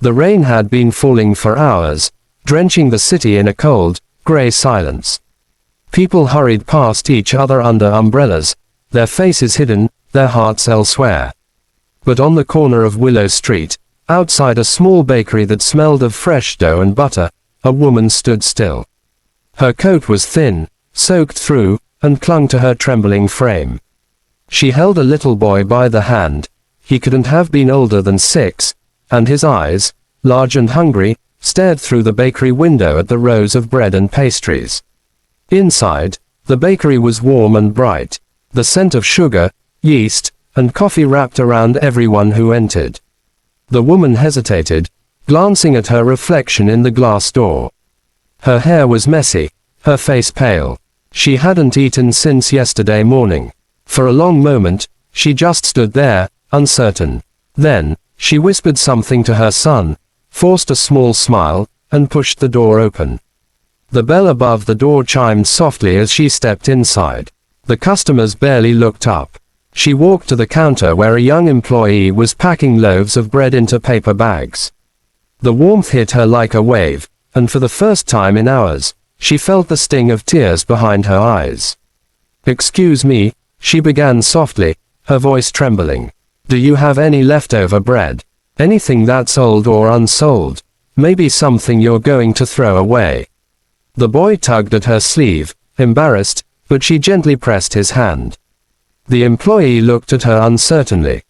The rain had been falling for hours, drenching the city in a cold, gray silence. People hurried past each other under umbrellas, their faces hidden, their hearts elsewhere. But on the corner of Willow Street, outside a small bakery that smelled of fresh dough and butter, a woman stood still. Her coat was thin, soaked through, and clung to her trembling frame. She held a little boy by the hand. He couldn't have been older than 6, and his eyes, large and hungry, stared through the bakery window at the rows of bread and pastries. Inside, the bakery was warm and bright. The scent of sugar, yeast, and coffee wrapped around everyone who entered. The woman hesitated, glancing at her reflection in the glass door. Her hair was messy, her face pale. She hadn't eaten since yesterday morning. For a long moment, she just stood there, uncertain. Then, she whispered something to her son, forced a small smile, and pushed the door open. The bell above the door chimed softly as she stepped inside. The customers barely looked up. She walked to the counter where a young employee was packing loaves of bread into paper bags. The warmth hit her like a wave, and for the first time in hours, she felt the sting of tears behind her eyes. "Excuse me," she began softly, her voice trembling. "Do you have any leftover bread? Anything that's old or unsold? Maybe something you're going to throw away?" The boy tugged at her sleeve, embarrassed, but she gently pressed his hand. The employee looked at her uncertainly.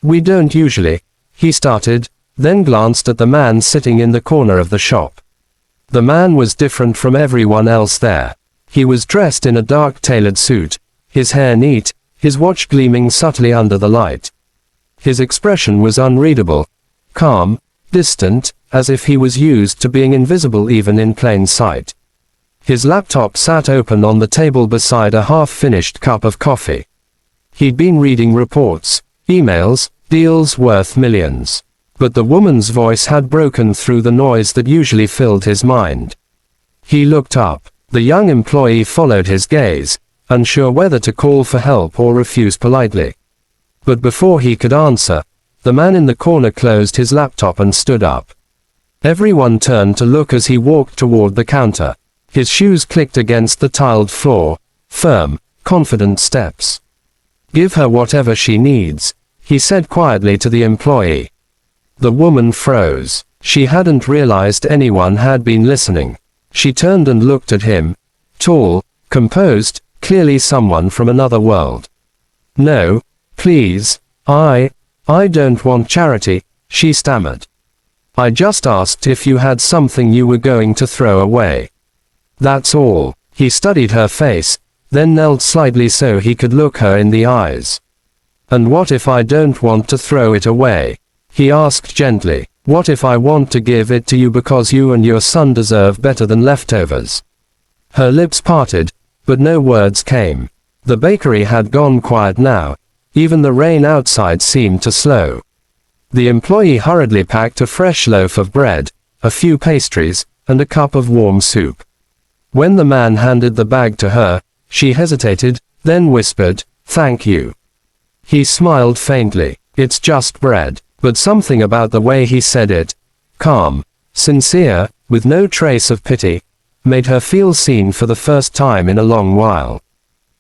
We don't usually," he started, then glanced at the man sitting in the corner of the shop. The man was different from everyone else there. He was dressed in a dark tailored suit, his hair neat, his watch gleaming subtly under the light. His expression was unreadable, calm, distant, as if he was used to being invisible even in plain sight. His laptop sat open on the table beside a half-finished cup of coffee. He'd been reading reports, emails, deals worth millions. But the woman's voice had broken through the noise that usually filled his mind. He looked up. The young employee followed his gaze, unsure whether to call for help or refuse politely. But before he could answer, the man in the corner closed his laptop and stood up. Everyone turned to look as he walked toward the counter. His shoes clicked against the tiled floor, firm, confident steps. "Give her whatever she needs," he said quietly to the employee. The woman froze. She hadn't realized anyone had been listening. She turned and looked at him, tall, composed, clearly someone from another world. "No, please, I don't want charity," she stammered. "I just asked if you had something you were going to throw away. That's all." He studied her face, then knelt slightly so he could look her in the eyes. "And what if I don't want to throw it away?" he asked gently. "What if I want to give it to you because you and your son deserve better than leftovers?" Her lips parted, but no words came. The bakery had gone quiet now. Even the rain outside seemed to slow. The employee hurriedly packed a fresh loaf of bread, a few pastries, and a cup of warm soup. When the man handed the bag to her, she hesitated, then whispered, "Thank you." He smiled faintly. "It's just bread." But something about the way he said it, calm, sincere, with no trace of pity, made her feel seen for the first time in a long while.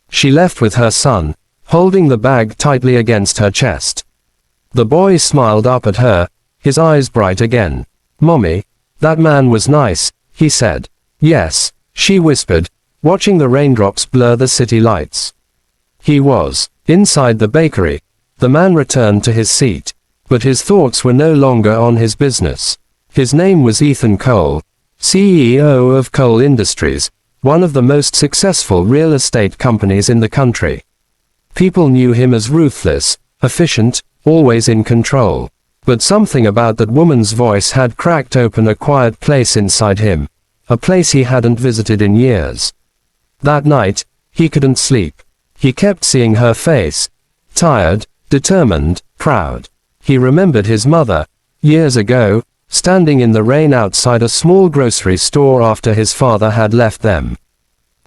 She left with her son, holding the bag tightly against her chest. The boy smiled up at her, his eyes bright again. "Mommy, that man was nice," he said. "Yes," she whispered, watching the raindrops blur the city lights. He was. Inside the bakery, the man returned to his seat. But his thoughts were no longer on his business. His name was Ethan Cole, CEO of Cole Industries, one of the most successful real estate companies in the country. People knew him as ruthless, efficient, always in control. But something about that woman's voice had cracked open a quiet place inside him, a place he hadn't visited in years. That night, he couldn't sleep. He kept seeing her face, tired, determined, proud. He remembered his mother, years ago, standing in the rain outside a small grocery store after his father had left them.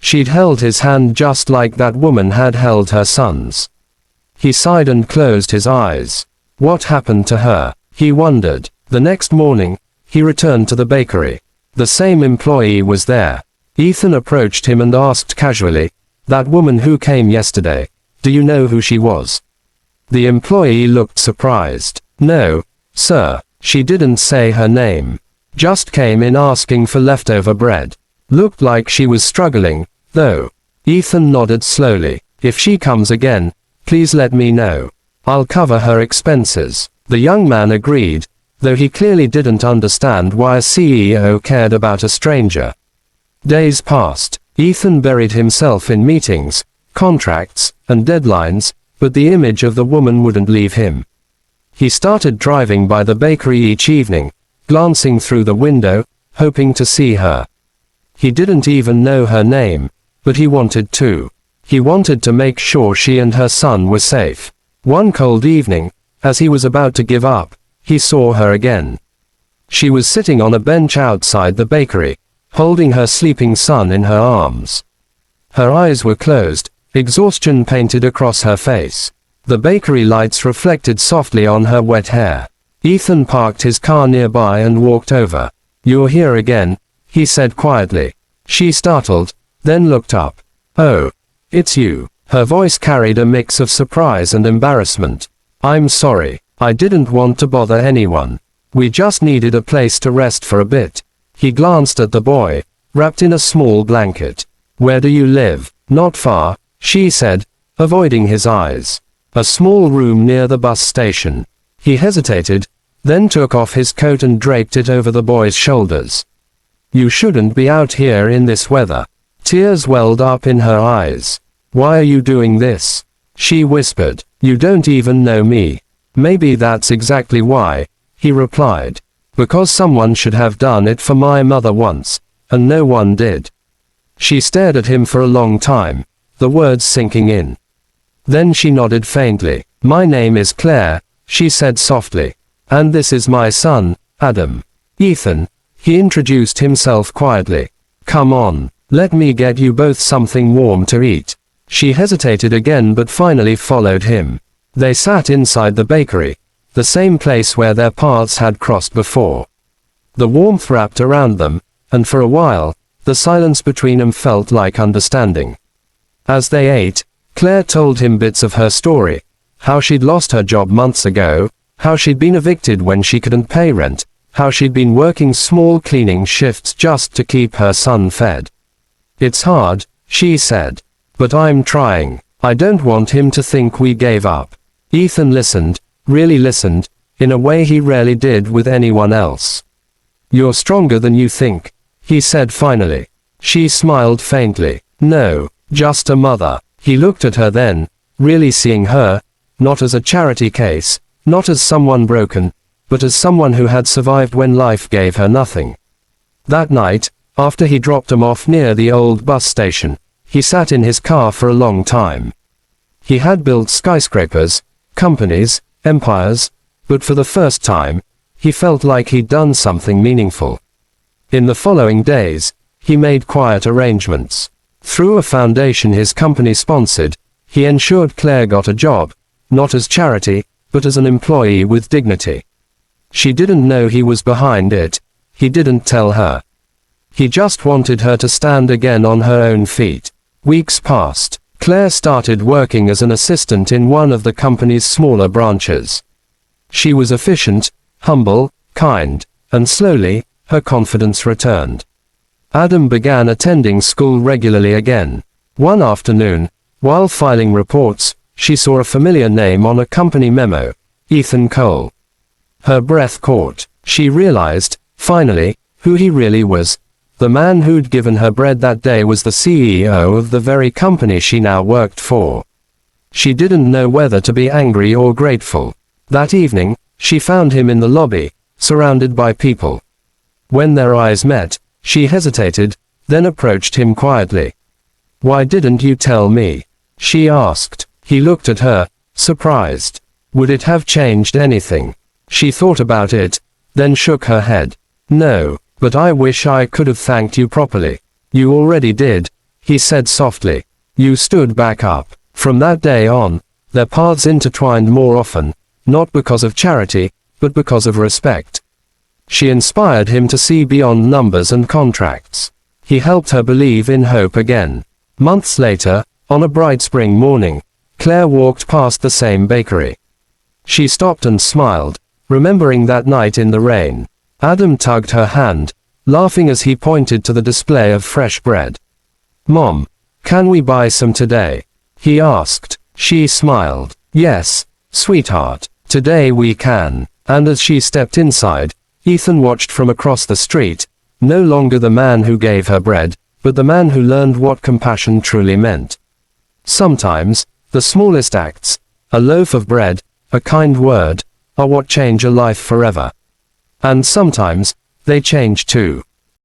She'd held his hand just like that woman had held her son's. He sighed and closed his eyes. What happened to her? He wondered. The next morning, he returned to the bakery. The same employee was there. Ethan approached him and asked casually, "That woman who came yesterday, do you know who she was?" The employee looked surprised. "No, sir, she didn't say her name. Just came in asking for leftover bread. Looked like she was struggling, though." Ethan nodded slowly. "If she comes again, please let me know. I'll cover her expenses." The young man agreed, though he clearly didn't understand why a CEO cared about a stranger. Days passed. Ethan buried himself in meetings, contracts, and deadlines, but the image of the woman wouldn't leave him. He started driving by the bakery each evening, glancing through the window, hoping to see her. He didn't even know her name, but he wanted to. He wanted to make sure she and her son were safe. One cold evening, as he was about to give up, he saw her again. She was sitting on a bench outside the bakery, holding her sleeping son in her arms. Her eyes were closed, exhaustion painted across her face. The bakery lights reflected softly on her wet hair. Ethan parked his car nearby and walked over. "You're here again," he said quietly. She startled, then looked up. "Oh, it's you." Her voice carried a mix of surprise and embarrassment. "I'm sorry. I didn't want to bother anyone. We just needed a place to rest for a bit." He glanced at the boy, wrapped in a small blanket. "Where do you live?" "Not far," she said, avoiding his eyes. "A small room near the bus station." He hesitated, then took off his coat and draped it over the boy's shoulders. "You shouldn't be out here in this weather." Tears welled up in her eyes. "Why are you doing this?" she whispered. "You don't even know me." "Maybe that's exactly why," he replied. "Because someone should have done it for my mother once, and no one did." She stared at him for a long time, the words sinking in. Then she nodded faintly. "My name is Claire," she said softly. "And this is my son, Adam." "Ethan," he introduced himself quietly. "Come on, let me get you both something warm to eat." She hesitated again but finally followed him. They sat inside the bakery, the same place where their paths had crossed before. The warmth wrapped around them, and for a while, the silence between them felt like understanding. As they ate, Claire told him bits of her story, how she'd lost her job months ago, how she'd been evicted when she couldn't pay rent, how she'd been working small cleaning shifts just to keep her son fed. "It's hard," she said. "But I'm trying. I don't want him to think we gave up." Ethan listened, really listened, in a way he rarely did with anyone else. "You're stronger than you think," he said finally. She smiled faintly. "No, just a mother." He looked at her then, really seeing her, not as a charity case, not as someone broken, but as someone who had survived when life gave her nothing. That night, after he dropped him off near the old bus station, he sat in his car for a long time. He had built skyscrapers, companies, empires, but for the first time, he felt like he'd done something meaningful. In the following days, he made quiet arrangements. Through a foundation his company sponsored, he ensured Claire got a job, not as charity, but as an employee with dignity. She didn't know he was behind it, he didn't tell her. He just wanted her to stand again on her own feet. Weeks passed. Claire started working as an assistant in one of the company's smaller branches. She was efficient, humble, kind, and slowly, her confidence returned. Adam began attending school regularly again. One afternoon, while filing reports, she saw a familiar name on a company memo, Ethan Cole. Her breath caught. She realized, finally, who he really was. The man who'd given her bread that day was the CEO of the very company she now worked for. She didn't know whether to be angry or grateful. That evening, she found him in the lobby, surrounded by people. When their eyes met, she hesitated, then approached him quietly. "Why didn't you tell me?" she asked. He looked at her, surprised. Would it have changed anything? She thought about it, then shook her head. "No, but I wish I could have thanked you properly." "You already did," he said softly. "You stood back up." From that day on, their paths intertwined more often, not because of charity, but because of respect. She inspired him to see beyond numbers and contracts. He helped her believe in hope again. Months later, on a bright spring morning, Claire walked past the same bakery. She stopped and smiled, remembering that night in the rain. Adam tugged her hand, laughing as he pointed to the display of fresh bread. "Mom, can we buy some today?" he asked. She smiled. "Yes, sweetheart, today we can." And as she stepped inside, Ethan watched from across the street, no longer the man who gave her bread, but the man who learned what compassion truly meant. Sometimes, the smallest acts, a loaf of bread, a kind word, are what change a life forever. And sometimes, they change too.